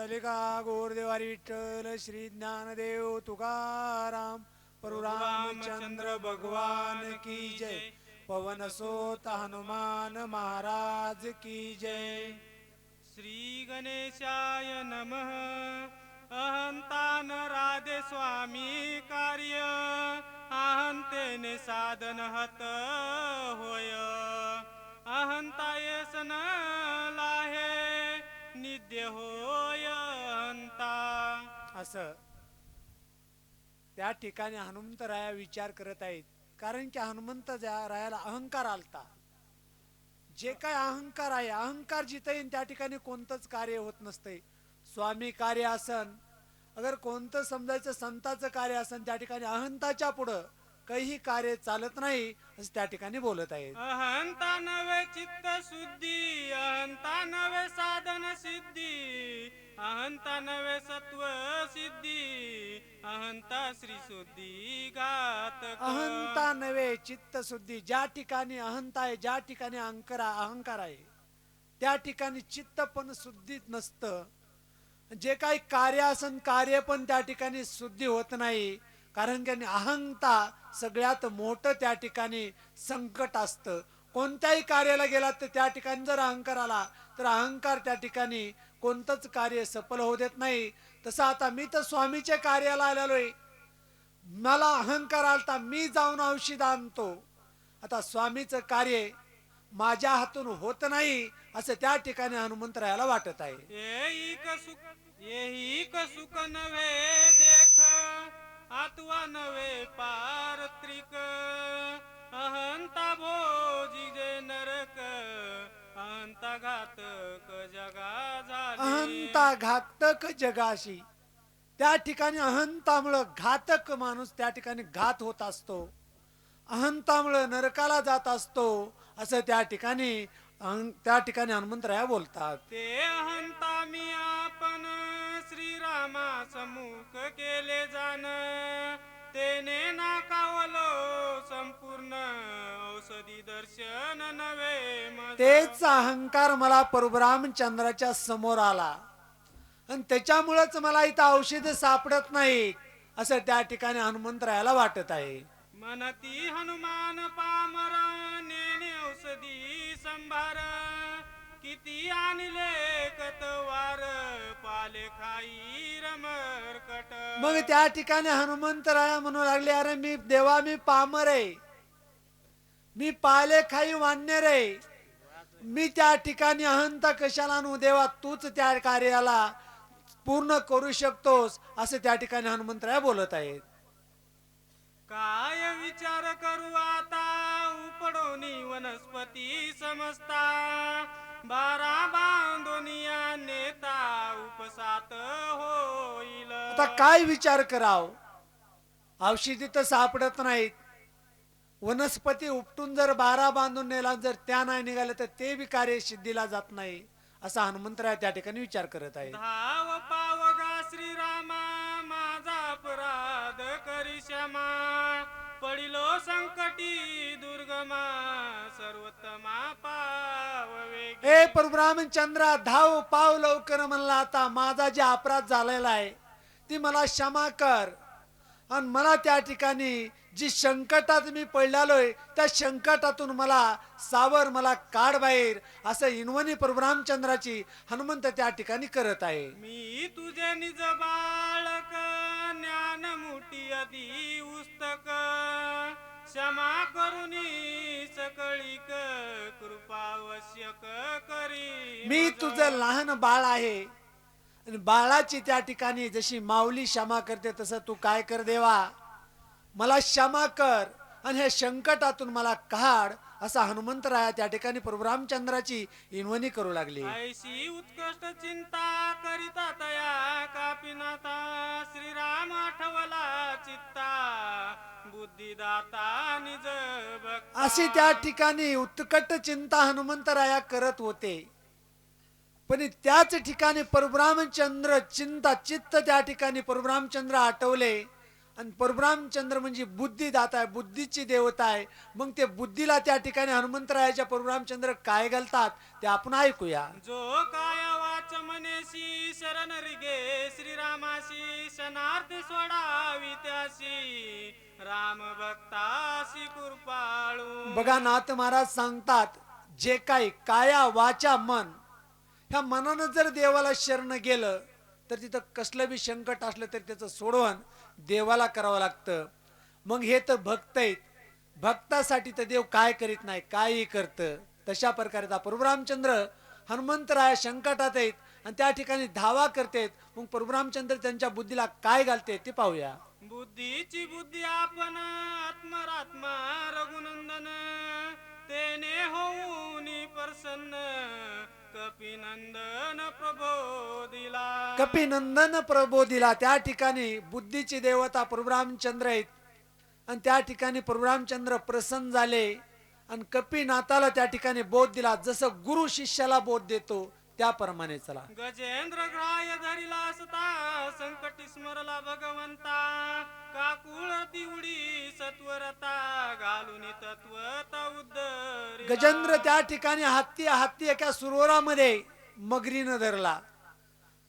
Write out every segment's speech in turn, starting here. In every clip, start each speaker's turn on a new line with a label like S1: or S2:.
S1: पुंडलिका गोरदेवारी विठ्ठल श्री ज्ञानदेव तुकाराम परशुरामचंद्र भगवान की जय। पवन सोत हनुमान महाराज की जय।
S2: श्री गणेशाय नमः। अहंतान राधे स्वामी कार्य अहंतेने साधन हत होय। अहंता येसन लाहे नित्य होय अहंता।
S1: असं त्या ठिकाणी हनुमंतराया विचार करत आहेत, कारण की हनुमंत रायाला अहंकार आलता। जे काय अहंकार आहे, अहंकार जिथे येईल त्या ठिकाणी कोणतंच कार्य होत नसते। स्वामी कार्य असन, अगर कोणतं समजायचं संताचं कार्य असन, त्या ठिकाणी अहंताच्या पुढं काही कार्य चालत नाही असं त्या ठिकाणी बोलत आहेत।
S2: अहंता नवे चित्त शुद्धी, अहंता नवे साधन सिद्धी, अहंता नवे सत्व सिद्धी, अहंता श्री शुद्धी घातक।
S1: अहंता नवे चित्त शुद्धी, ज्या ठिकाणी अहंता आहे, ज्या ठिकाणी अहंकार आहे, त्या ठिकाणी चित्त पण शुद्धीत नसतं। जे काही कार्य असन, कार्य पण त्या ठिकाणी शुद्धी होत नाही, कारण की अहंता सगळ्यात मोठं त्या ठिकाणी संकट असतं। कोणत्याही कार्याला गेला तर त्या ठिकाणी जर अहंकार आला तर अहंकार त्या ठिकाणी कोणतंच कार्य सफल होऊ देत नाही। तसं आता मी तर स्वामीच्या कार्याला आलेलोय, मला अहंकार आलता, मी जाऊन औषध आणतो, आता स्वामीचं कार्य माझ्या हातून होत नाही असं त्या ठिकाणी हनुमंतरायाला वाटत आहे।
S2: येही सुख नव्हे देख, आत्वा नव्हे पारत्रिक, अहंता भोजी जे नरक, अहंता घातक जगा झाली।
S1: अहंता घातक जगाशी, त्या ठिकाणी अहंतामुळे घातक माणूस त्या ठिकाणी घात होत असतो, अहंतामुळे नरकाला जात असतो असं त्या ठिकाणी हनुमंतराया बोलतात।
S2: ते अहंता मी आपण श्रीरामा सम्मुख केले जाण, तेने नाकावलो संपूर्ण औषधी दर्शन नवे मज।
S1: तेच अहंकार मला परशुरामचंद्राच्या समोर आला आणि त्याच्यामुळेच मला इथं औषध सापडत नाही असं त्या ठिकाणी हनुमंतरायाला वाटत आहे।
S2: मनती हनुमान पामर नेने औषधी संभार, किती आणले कतवार पाले खाई रमरकट।
S1: मग त्या ठिकाणी हनुमंतराया म्हणू लागले, अरे मी देवा, मी पामर आहे, मी पाले खाई वानर आहे, मी त्या ठिकाणी अहंता कशाला आणू देवा, तूच त्या कार्याला पूर्ण करू शकतोस असं त्या ठिकाणी हनुमंतराया बोलत आहेत।
S2: काय विचार करू आता उपडोनी वनस्पती समजता, बारा बांधोनिया नेता उपसात होईल।
S1: आता काय विचार कराव, औषधी तर सापडत नाहीत, वनस्पती उपटून जर 12 बांधून नेला, जर त्या नाही निघाले तर ते बी कार्य सिद्धीला जात नाही असा हनुमंतराय त्या ठिकाणी विचार करत आहे।
S2: धाव पावगा श्रीरामा माझा अपराध करी क्षमा, पडिलो संकटी दुर्गमा सर्वोत्तमा पाववे।
S1: ए परशुरामचंद्रा, धाव पाव लवकर म्हणला, आता माझा जे अपराध झालेला आहे ती मला क्षमा कर, आणि मला त्या ठिकाणी जी संकटात मी पडलेलोय त्या संकटातून मला सावर, मला काढ बाहेर असं इनवणी परशुरामचंद्राची हनुमंत त्या ठिकाणी करत आहे।
S2: मी तुझे निज बाळक ज्ञान मुठी अधी उस्तक, क्षमा करुनी सकळीक कृपावश्यक करी।
S1: मी तुझं लहान बाळ आहे, आणि बाळाची त्या ठिकाणी जशी माऊली क्षमा करते तसं तू काय कर देवा, मला क्षमा कर आणि हे संकटातून मला काढ असा हनुमंतराया त्या ठिकाणी परशुरामचंद्राची इनवणी करू लागली।
S2: ऐशी उत्कृष्ट चिंता करिता तया कापिनाथा, श्रीराम आठवला चित्ता बुद्धिदाता निज भक्ता।
S1: अशी त्या ठिकाणी उत्कट चिंता हनुमंतराया करत होते, पण त्याच ठिकाणी परशुरामचंद्र चित्त त्या ठिकाणी परशुरामचंद्र आठवले, आणि परशुरामचंद्र म्हणजे बुद्धिदाता आहे, बुद्धीची देवता आहे। मग ते बुद्धीला त्या ठिकाणी हनुमंतरायाच्या परशुरामचंद्र काय घालतात ते आपण ऐकूया।
S2: जो काय वाच मनेशी शरण रिगे श्रीरामाशी शनार्थ सोडावी त्याशी राम भक्ताशी कृपाळू.
S1: बघा नाथ महाराज सांगतात, जे काही काया वाचा मन, ह्या मनानं जर देवाला शरण गेलं तर तिथं कसलं बी संकट असलं तरी त्याचं सोडवण देवाला करावं लागतं. मग हे तर भक्त आहेत, भक्तासाठी तर देव काय करीत नाही, काही करतं. तशा प्रकारे प्रभुरामचंद्र हनुमंतराया संकटात आहेत आणि त्या ठिकाणी धावा करतेत. मग प्रभुरामचंद्र त्यांच्या बुद्धीला काय घालते ते पाहूया.
S2: बुद्धीची बुद्धी आपण आत्मरात्मा रघुनंदन तेने होऊन प्रसन्न कपिनंदन प्रबोधिला.
S1: कपिनंदन प्रबोधिला, त्या ठिकाणी बुद्धीची देवता प्रभुरामचंद्र आहेत आणि त्या ठिकाणी प्रभुरामचंद्र प्रसन्न झाले आणि कपिनाथाला त्या ठिकाणी बोध दिला. जसं गुरु शिष्याला बोध देतो त्याप्रमाणे चला.
S2: गजेंद्र ग्राह्य धरिला असता संकटी स्मरला भगवंता काकुळ दिवडी सत्वरता घालून तत्वता उद्धरी.
S1: गजेंद्र त्या ठिकाणी हत्ती एका सुरोरामध्ये मगरीनं धरला.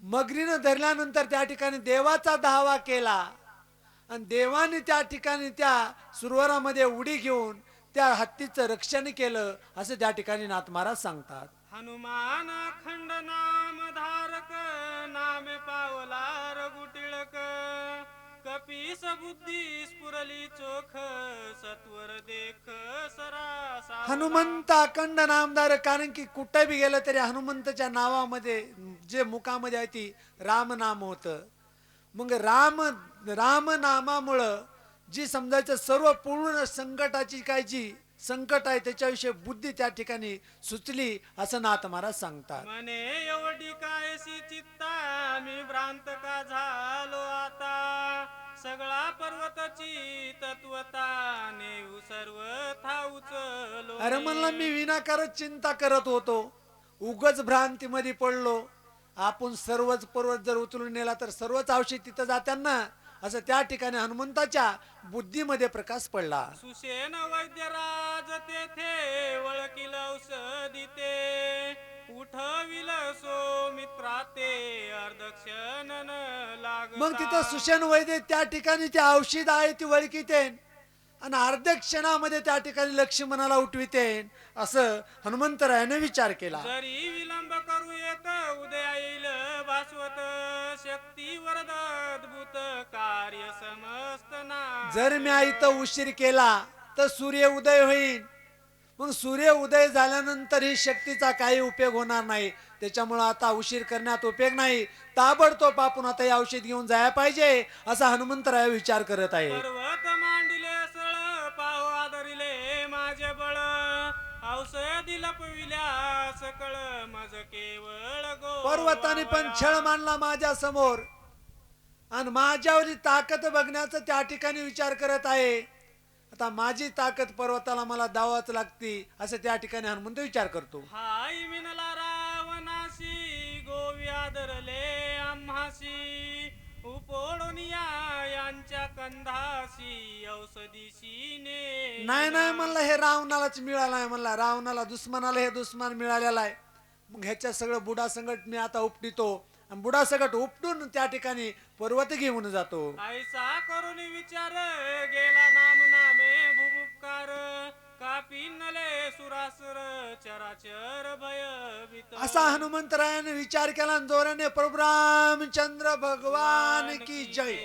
S1: मगरीनं धरल्यानंतर त्या ठिकाणी देवाचा धावा केला आणि देवाने त्या ठिकाणी त्या सुरवरामध्ये उडी घेऊन त्या हत्तीचं रक्षण केलं, असं त्या ठिकाणी नाथ महाराज सांगतात.
S2: हनुमान खंड नाम धारक नामे पावला रघुटिळक कपीस बुद्धी स्फुरली चोख सत्वर देख सरासा.
S1: हनुमंत अखंड नामदार, कारण की कुठे बी गेलं तरी हनुमंतच्या नावामध्ये जे मुखामध्ये आहे ती राम नाम होतं. मग राम नामामुळं जी समजायचं सर्व पूर्ण संकटाची काय जी संकट आहे त्याच्याविषयी बुद्धी त्या ठिकाणी सुचली, असं नाथ महाराज सांगतात.
S2: मने एवढी कायसी चित्ता मी भ्रांत का झालो आता सगळा पर्वतची तत्वता नेऊ सर्व था उचलो.
S1: अरे म्हणला मी विनाकारच चिंता करत होतो, उगच भ्रांतीमध्ये पडलो. आपण सर्वच पर्वत जर उचलून नेला तर सर्वच औषध तिथं जात्यांना, असं त्या ठिकाणी हनुमंताच्या बुद्धीमध्ये प्रकाश पडला.
S2: सुसेन वैद्यराज तेथे वळकिल औषधी ते उठविल सो मित्रा ते अर्धक्षण लाग.
S1: मग तिथं सुषेण वैद्य त्या ठिकाणी ते औषध आहे ती वळखीते आणि अर्ध्या क्षणामध्ये त्या ठिकाणी लक्ष्मणाला उठविते, असं हनुमंतरायाने विचार केला.
S2: जरी विलंब करू येत उदया येईल भास्वत शक्ती वरद अद्भुत कार्य समस्त ना.
S1: जर मी इथं उशीर केला तर सूर्य उदय होईल, मग सूर्य उदय झाल्यानंतर ही शक्तीचा काही उपयोग होणार नाही. त्याच्यामुळे आता उशीर करण्यात उपयोग नाही, ताबडतोब आपण आता हे औषध घेऊन जायला पाहिजे, असा हनुमंतराय विचार करत आहे.
S2: पर्वत मांडिले सळ पाव आदरिले माझे बळ औषधी लपविल्या सकळ मज केवळ गो.
S1: पर्वताने पण छळ मानला माझ्या समोर आणि माझ्यावरी ताकद बघण्याचा त्या ठिकाणी विचार करत आहे. आता माझी ताकद पर्वताला मला दावाच लागती, असं त्या ठिकाणी हनुमंत विचार करतो.
S2: हाय मिनला रावणाशी गोव्यादरले आम्हाशी उपोडून यांच्या कंधाशी औषधीशी ने.
S1: नाही म्हणलं हे रावणालाच मिळालं आहे, म्हणला रावणाला दुश्मनाला हे दुश्मन मिळालेला आहे. मग ह्याच्या सगळं बुडा संकट मी आता उपटितो आणि बुडा संकट उपटून त्या ठिकाणी पर्वत घेऊन जातो.
S2: ऐसा करून विचार गेला नाम नामे भूभुपकार कापिनले सुरासुर चराचर भयभीत.
S1: असा हनुमंतरायाने विचार केला आणि जोराने प्रभू रामचंद्र भगवान की जय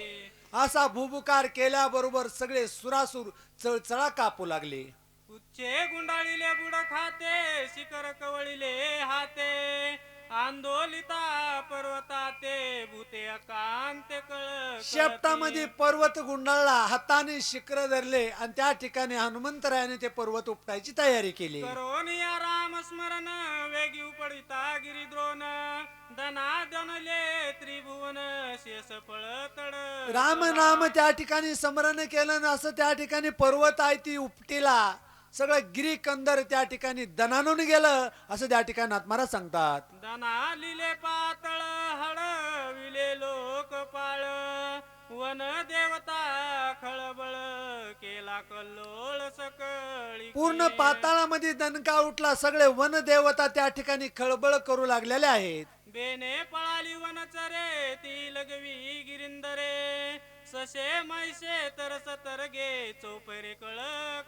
S1: असा भूभुकार केल्याबरोबर सगळे सुरासुर चळचळा कापू लागले.
S2: उच्चे गुंडाळीले बुड खाते शिखर कवळीले हाते आंदोलिता पर्वताते भूते अकांते कळ.
S1: शेपटामध्ये पर्वत गुंडाळला, हाताने शिखर धरले आणि त्या ठिकाणी हनुमंतरायाने ते पर्वत उपटायची तयारी केली.
S2: करोन या राम स्मरण वेगी उपडिता गिरिद्रोण दनादनले त्रिभुवन शेष पळतड.
S1: राम नाम त्या ठिकाणी स्मरण केलं आणि असं त्या ठिकाणी पर्वत आहे ती उपटीला, सगळं गिरी कंदर त्या ठिकाणी दनानून गेलं, असं त्या ठिकाणी आत्मारा सांगतात.
S2: दना लिले पातळ हळविले लोकपाळ वन देवता खळबळ केला कल्लोळ सकळी.
S1: पूर्ण पाताळामध्ये दणका उठला, सगळे वन देवता त्या ठिकाणी खळबळ करू लागलेले आहेत.
S2: बेने पळाली वनचरे ती लगवी गिरिंदरे ससे मैसे तरस तरगे चौपरे कळ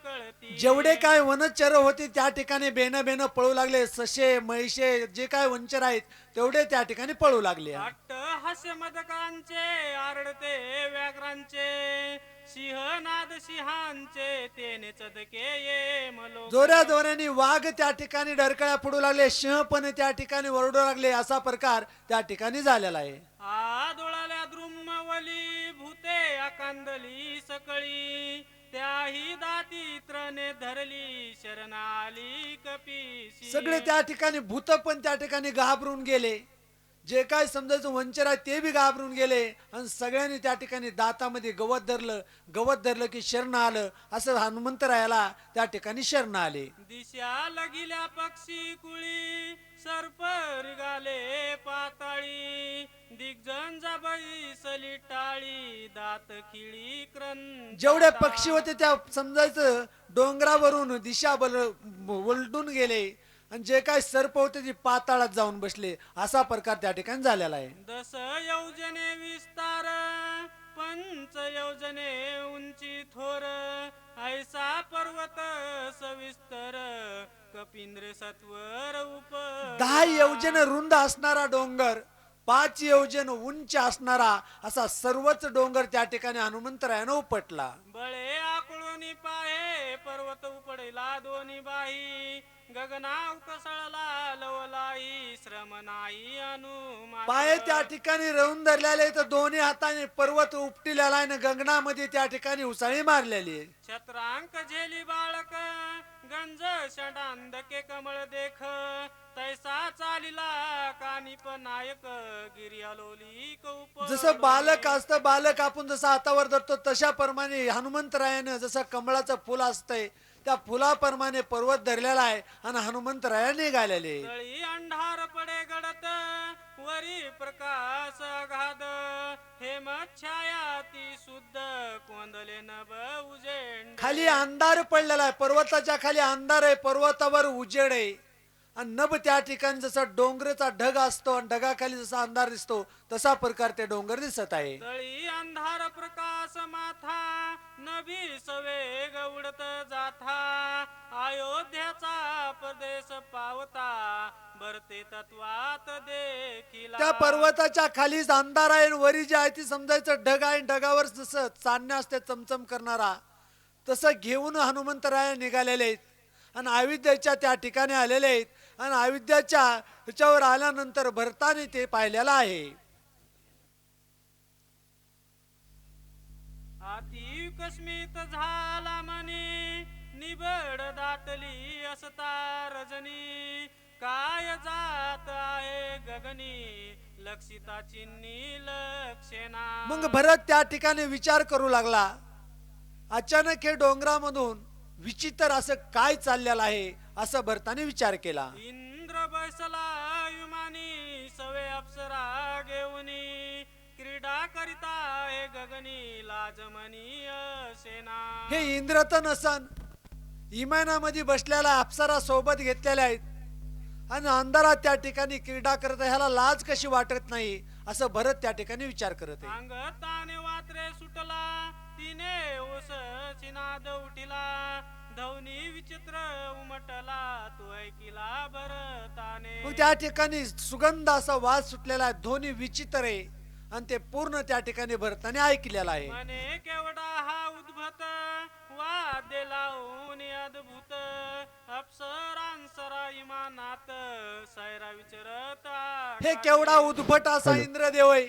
S2: कळती.
S1: जेवढे काय वनचर होते त्या ठिकाणी बेन बेन पळू लागले. ससे म्हैसे जे काय वनचर आहेत तेवढे त्या ठिकाणी पळू लागले.
S2: अट्ट हास्य मदकांचे आरडते व्याघ्रांचे सिंहनाद सिंहांचे तेने चदके ये मलो.
S1: जोऱ्या जोऱ्याने वाघ त्या ठिकाणी डरकळ्या पडू लागले. सिंह पण त्या ठिकाणी ओरडू लागले. असा प्रकार त्या ठिकाणी झालेला आहे.
S2: आदोळाल्या द्रुमवली भूते आकांदली सकळी त्याही दाती त्रणे धरली शरणाली कपीसी.
S1: सगळे त्या ठिकाणी भूत पण त्या ठिकाणी घाबरून गेले. जे काय समजायचं वंचर आहे ते बी घाबरून गेले. आणि सगळ्यांनी त्या ठिकाणी दातामध्ये गवत धरलं. गवत धरलं की शरण आलं. असं हनुमंतरायाला त्या ठिकाणी शरण आले.
S2: दिशा लगिल्या पक्षी कुळी सर्प रिगाले पाताळी दिग्जन जाबई सली टाळी दात खिळी क्रन.
S1: जेवढे पक्षी होते त्या समजायचं डोंगरावरून दिशा उलटून गेले. आणि जे काय सर्प होते ते पाताळात जाऊन बसले. असा प्रकार त्या ठिकाणी झालेला आहे.
S2: दस योजने विस्तार पंच योजने उंची थोर ऐसा पर्वत सविस्तर कपिंद्र सत्वर उप.
S1: 10 योजन रुंद असणारा डोंगर, 5 योजन उंच असणारा असा सर्वच डोंगर त्या ठिकाणी हनुमंतरायानं उपटला.
S2: बळे आकुळूनी पाहे पर्वत उपडेला दोन्ही बाही गगना उकसळला लवलाई श्रम नाही अनुमान.
S1: पाय त्या ठिकाणी रवून धरलेले तर दोन्ही हाताने पर्वत उपटिलेला आहे. गगनामध्ये त्या ठिकाणी उसाळी मारलेली आहे.
S2: छत्रांक झेली बाळक गंज षडांधके कमळ देख तैसा चालिला कानिप नायक गिर्यालोली कौप.
S1: जसं बालक असतं, बालक आपण जसं हातावर धरतो तशा प्रमाणे हनुमंतरायानं जसं कमळाचं फुल असतंय त्या फुलाप्रमाणे पर्वत धरलेला आहे. आणि हनुमंतराया निघालेले.
S2: तळी अंधार पडे गडत वरी प्रकाश अगाध हेमछाया ती शुद्ध कोंदले नभ उजेड.
S1: खाली अंधार पडलेला आहे. पर्वताच्या खाली अंधार आहे. पर्वतावर उजेड आहे. आणि नभ त्या ठिकाणी जसा डोंगराचा ढग असतो आणि ढगाखाली जसा अंधार दिसतो तसा प्रकार ते डोंगर दिसत आहे.
S2: तळी अंधार प्रकाश माथा नभी सवेग उडत जाथा अयोध्याचा प्रदेश पावता भरते तत्वात देखील.
S1: त्या पर्वताच्या खालीच अंधार आहे. वरी जे आहे ती समजायचं ढग आहे. ढगावर जसं चांदणे असते चमचम करणारा तसं घेऊन हनुमंतराय निघालेले आहेत. आणि अयोध्येच्या त्या ठिकाणी आलेले आहेत. आणि अयोध्याच्या ह्याच्यावर आल्यानंतर भरताने ते पाहिलेलं आहे.
S2: अति कस्मित झाला मनी निबड दाटली असता रजनी काय जात आहे गगनी लक्षिता चिन्नी लक्षेना.
S1: मग भरत त्या ठिकाणी विचार करू लागला. अचानक हे डोंगरामधून विचित्र असं काय चाललेलं आहे असं भरताने विचार केला.
S2: इंद्र बैसला विमानी सवे अप्सरा घेऊनी क्रीडा करिता हे गगनी लाजमनीय सेना.
S1: हे इंद्र तर नसन, इमानामध्ये बसलेला अप्सरा सोबत घेतलेल्या आहेत. आणि अंधारात त्या ठिकाणी क्रीडा करत ह्याला लाज कशी वाटत नाही असं भरत त्या ठिकाणी विचार करत आहे.
S2: अंग ताने वात्रे सुटला तिने ओस चिनाद उठिला धवनी विचित्र उमटला तो ऐकिला भरताने.
S1: मग त्या ठिकाणी सुगंध असा वास सुटलेला आहे. ध्वनी विचित्र आहे आणि ते पूर्ण त्या ठिकाणी भरताने ऐकलेला आहे.
S2: मने केवढा हा उद्भत वाद्य लावून अद्भुत अप्सरांसरा इमानात सैरा विचरत.
S1: हे केवढा उद्भट असा इंद्रदेव आहे.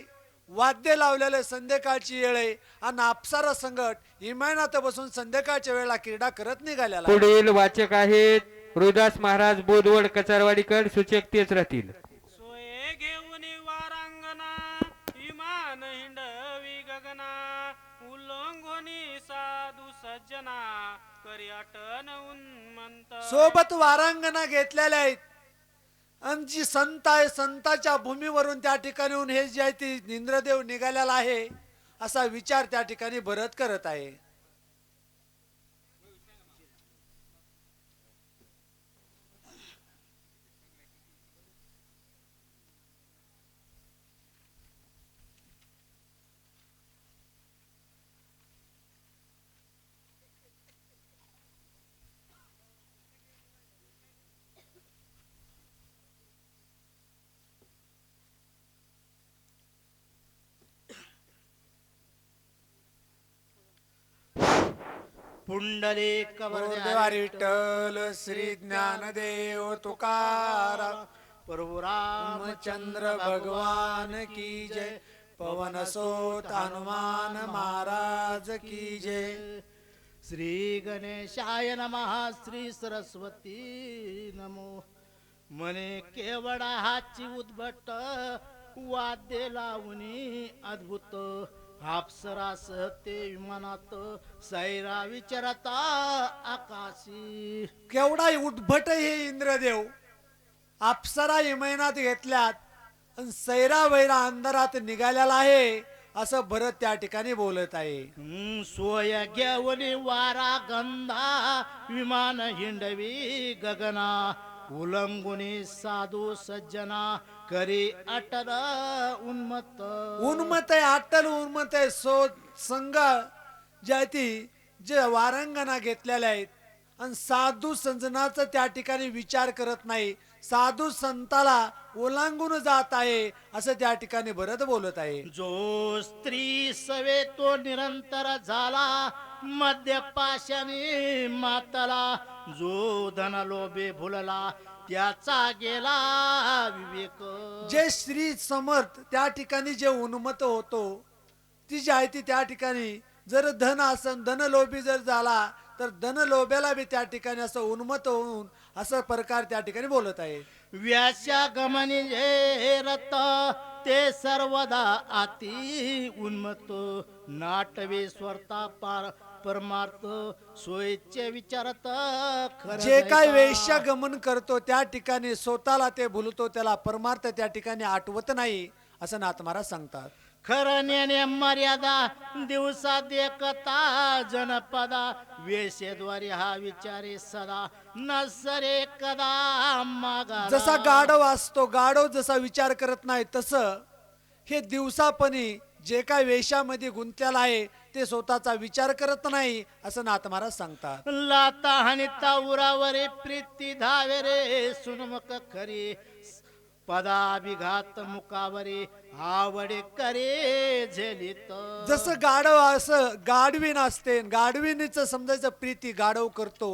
S1: वाद्य लावलेलं संध्याकाळची वेळ आहे आणि अप्सरा संगट इमानात बसून संध्याकाळच्या वेळेला क्रीडा करत निघालेला आहे.
S3: पुढील वाचक आहेत रोहिदास महाराज बोदवड कचारवाडीकर. सूचक तेच राहतील.
S2: सोये घेऊन वारांगना इमान हिंडवी गगना उल्लंघोनी साधू सज्जना कर्याटन उन्मंत.
S1: सोबत वारांगणा घेतलेल्या आहेत. आणि जी संत आहे संताच्या भूमीवरून त्या ठिकाणी येऊन हे जे आहे ते इंद्रदेव निघालेला आहे असा विचार त्या ठिकाणी भरत करत आहे.
S4: पुंडलिक
S1: गुरुदेवारी विठ्ठल श्री ज्ञानदेव तुकाराम
S4: प्रभु
S1: रामचंद्र भगवान की जय पवन सोत हनुमान महाराज की जय
S4: श्री गणेशाय नमः श्री सरस्वती नमो मने केवडा हाची उद्भट वाद्य लावणी अद्भुत अप्सरासह ते विमानात सैरा विचारता आकाशी
S1: केवढा उद्भट हे इंद्रदेव अप्सरा हिमयनात घेतल्यात आणि सैरा वैरा अंधारात निघालेला आहे असं भरत त्या ठिकाणी बोलत आहे.
S4: सोय घेवली वारा गंधा विमान हिंडवी गगना उलंगुनी साधू सज्जना करी अटल उन्मत्त
S1: उन्मत आहे अट्टल उन्मत आहे संघ ज्या ती जे वारंगणा घेतलेल्या आहेत आणि साधू संजनाचा त्या ठिकाणी विचार करत नाही साधू संताला ओलांगून जात आहे असं त्या ठिकाणी भरत बोलत आहे.
S4: जो स्त्री सवे तो निरंतर झाला मद्यपाशाने मातला जो धन लोभे भुलला त्याचा गेला विवेक
S1: जे श्री समर्थ त्या ठिकाणी जे उन्मत होतो ती जी आहे ती त्या ठिकाणी जर धन असन धनलोभी जर झाला तर धनलोभ्याला बी त्या ठिकाणी असं उन्मत होऊन असं प्रकार त्या ठिकाणी बोलत आहे.
S4: व्याच्या गमनी जे रत ते सर्वदा अति उन्मत नाटवे स्वरता पार परमार्थ सोयीचे विचारत
S1: जे काय वेश्या गमन करतो त्या ठिकाणी स्वतःला ते भुलतो त्याला परमार्थ त्या ठिकाणी आठवत नाही असं नाथ महाराज सांगतात.
S4: खरं नेणे मर्यादा दिवसा देखता जनपदा वेशेद्वारी हा विचारे सदा नसरे कदा मागा
S1: जसा गाढव असतो गाढव जसा विचार करत नाही तसं हे दिवसापणी जे काय वेशामध्ये गुंतलेला आहे ते स्वतःचा विचार करत नाही असं नाथ महाराज सांगतात.
S4: लाता हानिता उरावरे प्रीती धावे रे सुनमक खरी पदाभिघात मुकावरे आवडे करे झेलित
S1: जसं गाढव असं गाढवीन असते गाढविणीचं समजायचं प्रीती गाढव करतो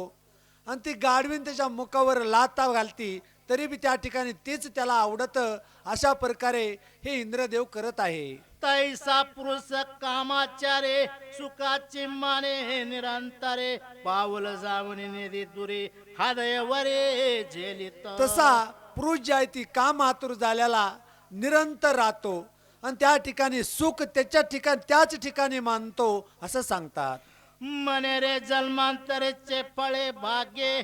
S1: आणि ती गाढवीन त्याच्या मुखावर लाता घालती तरी बी त्या ठिकाणी तेच त्याला आवडत अशा प्रकारे हे इंद्रदेव करत आहे.
S4: तैसा पुरुष कामाचारे सुखाची माने निरंतरे पाऊल जाऊन निधी दुरे हृदयवरे झेलित
S1: तसा पुरुष जी आहे ती काम आतुर झाल्याला निरंतर राहतो आणि त्या ठिकाणी सुख त्याच्या ठिकाणी त्याच ठिकाणी मानतो असं सांगतात.
S4: मने रे जन्मांतरेचे फळे भाग्ये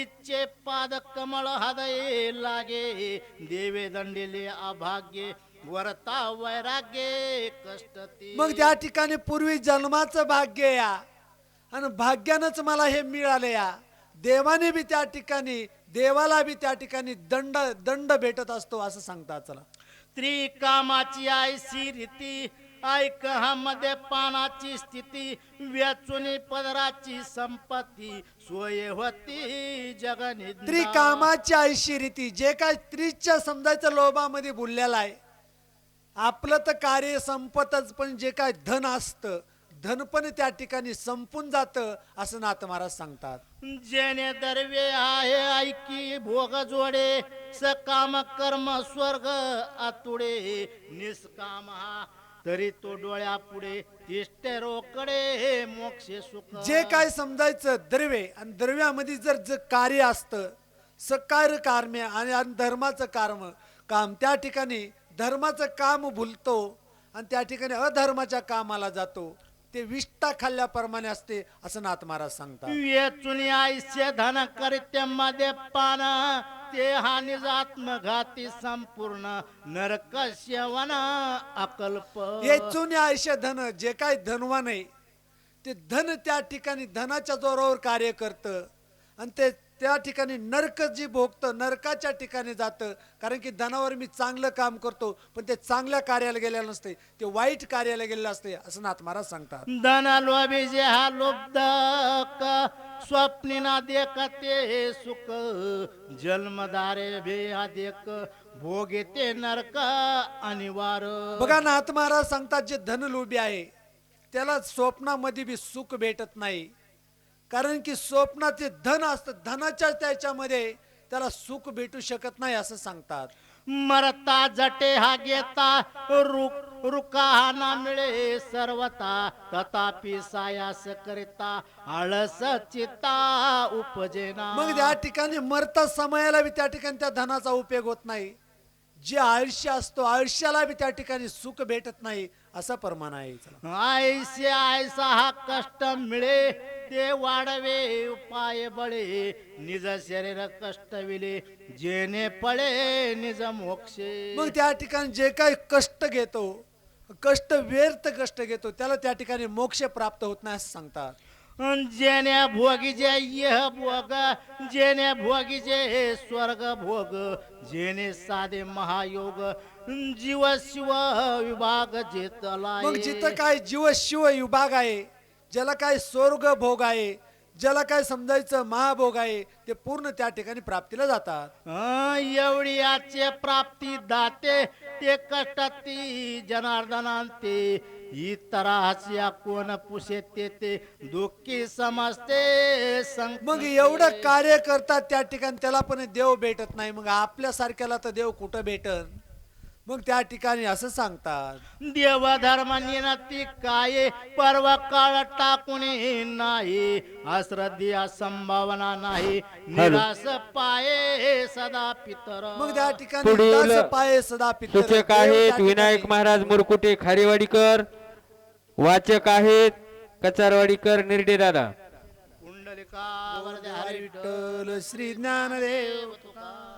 S4: इच्छे पाद कमळ हृदय लागे देवे दंडिले अभाग्ये वरता वैराग्ये कष्टती
S1: मग त्या ठिकाणी पूर्वी जन्माचं भाग्य या आणि भाग्यानंच मला हे मिळाले या देवाने बी त्या ठिकाणी देवाला बी त्या ठिकाणी दंड दंड भेटत असतो असं सांगतात. चला
S4: त्रिकामाची आयसी रीती ऐक हा मध्ये पानाची स्थिती व्याचुनी पदराची संपत्ती सोय होती जगनी
S1: त्रिकामाची आयशी रीती जे काय स्त्रीच्या समजायचं लोभामध्ये बोललेला आहे आपलं तर कार्य संपतच पण जे काय धन असतं धन पण त्या ठिकाणी संपून जातं असं नाथ महाराज सांगतात.
S4: जेने दर्वे आहे ऐकी भोग जोडे सकाम कर्म स्वर्ग आतुडे निष्काम हा तरी तो डोळ्या पुढे तिष्ठे रोकडे मोक्ष सुख
S1: जे काय समजायचं द्रव्य आणि द्रव्यामध्ये जर जे कार्य असतं सकार कार्य आणि धर्माचं काम त्या ठिकाणी धर्माचं काम भुलतो आणि त्या ठिकाणी अधर्माच्या कामाला जातो ते विष्ठा खाल्ल्याप्रमाणे असते असं नाथ महाराज सांगतात.
S4: वेचुनी आयुष्य धन करित्य मध्ये पान ते हानी आत्मघाती संपूर्ण नरक सेवन अकल्प
S1: येचून आयुष्य धन जे काय धनवान आहे ते धन त्या ठिकाणी धनाच्या जोरावर कार्य करतं आणि ते त्या ठिकाणी नरक जी भोगतं नरकाच्या ठिकाणी जातं कारण की धनावर मी चांगलं काम करतो पण ते चांगल्या कार्याला गेलेलं नसते ते वाईट कार्याला गेलेलं असते असं नाथ महाराज सांगतात.
S4: धन लोभी जे हा लुब्ध स्वप्निना देखते सुख जन्मदारे भे देख भोगे ते नरक अनिवार.
S1: बघा नाथ महाराज सांगतात जे धनलोभी आहे त्याला स्वप्नामध्ये बी सुख भेटत नाही कारण की स्वप्नाचे धन असतं, धनाच्या त्याच्यामध्ये त्याला सुख भेटू शकत नाही असं सांगतात.
S4: मरता जटे हा घेता रुका हा ना मिळे सर्वता तथापि सायास करिता आळस चित्ता उपजेना.
S1: मग त्या ठिकाणी मरता समयाला बी त्या ठिकाणी त्या धनाचा उपयोग होत नाही. जे आयुष्य असतो आयुष्याला बी त्या ठिकाणी सुख भेटत नाही असं प्रमाण आहे. चला.
S4: आयसे आयसा हा कष्ट मिळे ते वाढवे उपाय बळे निज शरीर कष्ट विले जेने पळे निज मोक्षे.
S1: मग त्या ठिकाणी जे काही कष्ट घेतो, कष्ट व्यर्थ कष्ट घेतो त्याला त्या ठिकाणी मोक्ष प्राप्त होत नाही असं सांगतात.
S4: जेने भोगीचे यह भोग जेने भोगीचे स्वर्ग भोग जेने साधे महायोग जीव शिव विभाग जेतला.
S1: मग जिथं काय जीव शिव विभाग आहे, ज्याला काय स्वर्ग भोग आहे, ज्याला काय समजायचं महाभोग आहे ते पूर्ण त्या ठिकाणी प्राप्तीला जातात.
S4: एवढी याचे प्राप्ती दाते ते कष्टाती जनार्दनांते इतराच्या कोण पुषेते ते दुःखी समजते
S1: मग एवढं कार्य करतात त्या ठिकाणी त्याला पण देव भेटत नाही. मग आपल्यासारख्याला तर देव कुठं भेटन. मग त्या ठिकाणी असं सांगतात.
S4: देव धर्म निनती काय परवा काळ टाकून नाही अश्रद्धिया संभावना नाही निराश पाये सदा पितर.
S1: मग त्या ठिकाणी
S3: पुढील
S1: निराश पाये सदा पितर.
S3: सूचक
S1: देव त्या
S3: आहेत
S1: ठिकाणी-
S3: विनायक महाराज मुरकुटे खारेवाडीकर. वाचक आहेत कचारवाडीकर निर्डे दादा.
S4: कुंडलिका वरदे हरी
S1: विठ्ठल श्री ज्ञानदेव
S4: तुका.